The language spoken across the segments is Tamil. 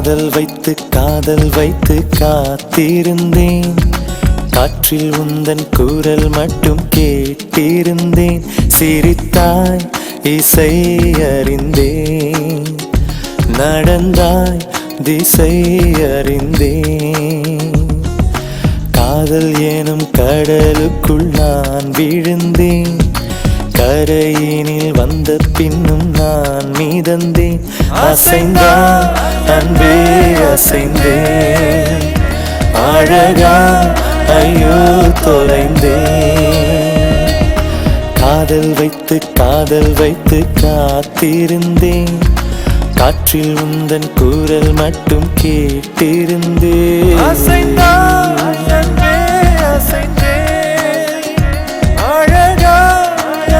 காதல் வைத்து காத்திருந்தேன். காற்றில் உந்தன் குரல் மட்டும் கேட்டிருந்தேன். சிரித்தாய் இசை அறிந்தேன். நடந்தாய் திசை அறிந்தேன். காதல் எனும் கடலுக்குள் நான் விழுந்தேன். கரையினில் வந்த பின்னும் நான் மீதந்தேன். அசைந்தான் அன்பே அசைந்தேன். அழகா ஐயோ தொலைந்தேன். காதல் வைத்து காத்திருந்தேன். காற்றில் உந்தன் குரல் மட்டும் கேட்டிருந்தேன். அசைந்தான் அன்பே அசைந்தேன். அழகா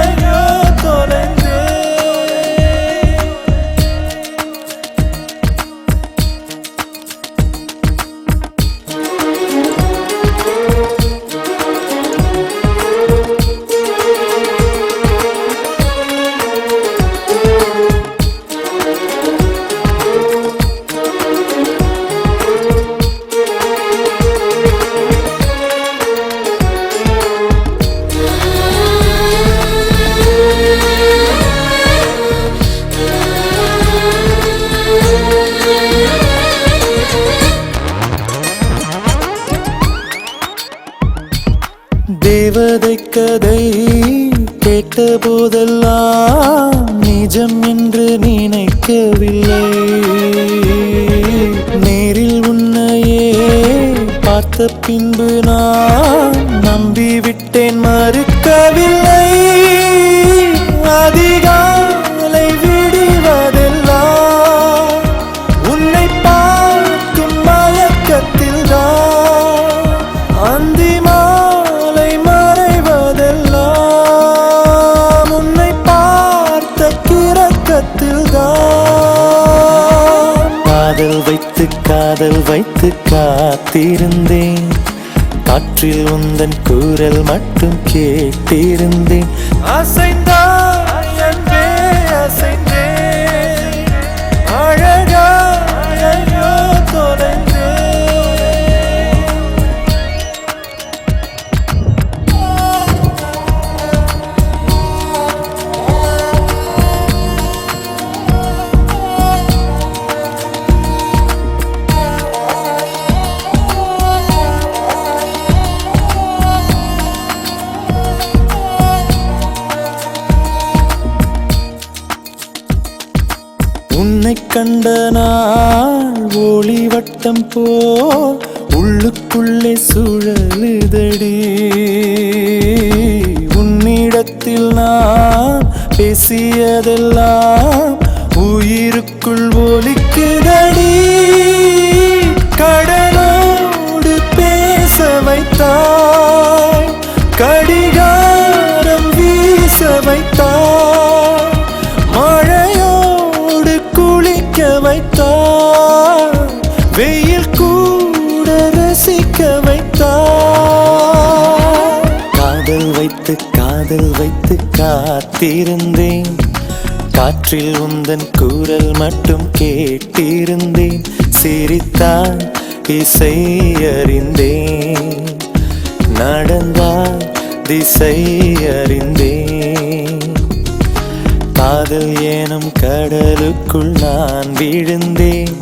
ஐயோ தொலைந்தேன். தேவதை கதை கேட்ட போதெல்லாம் நிஜம் என்று நினைக்கவில்லை. நேரில் உன்னையே பார்த்த பின்பு நான் நம்பிவிட்டேன், மறுக்கவில்லை. அதிகாலை விடுவதெல்லாம் உன்னை பார்க்கும் மயக்கத்தில் தான். அந்தி மாலை மறைவதெல்லாம் உன்னை பார்த்த கிறக்கத்தில் தான். காதல் வைத்து காத்திருந்தேன். காற்றில் உந்தன் குரல் மட்டும் கேட்டிருந்தேன். அசைந்தாய் அன்பே அசைந்தேன். அழகா ஐயோ தொலைந்தேன். உன்னை கண்ட நாள் ஒளிவட்டம் போ உள்ளுக்குள்ளே சுழலுதடி. உன்னிடத்தில் நான் பேசியதெல்லாம் உயிருக்குள் ஒலிக்குதடி. கடலோடு பேச வைத்தாய், கடிகாரம் வீச வைத்தாய், மழையோடு குளிக்க வைத்தாய், வெயில் கூட ரசிக்க வைத்தாய். காதல் வைத்து காத்திருந்தேன். காற்றில் உந்தன் குரல் மட்டும் கேட்டிருந்தேன். சிரித்தாய் இசை அறிந்தேன். நடந்தாய் திசை அறிந்தேன். காதல் எனும் கடலுக்குள் நான் விழுந்தேன்.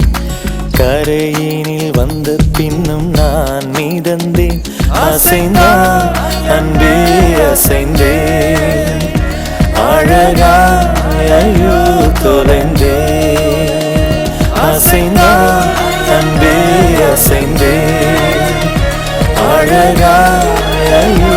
கரையினில் வந்த பின்னும் நான் மீதந்தேன். அசைந்தான் அன்பே அசைந்தேன். அழகா ஐயோ தொலைந்தேன். அசைந்தான் அன்பே அசைந்தேன். அழகா ஐயோ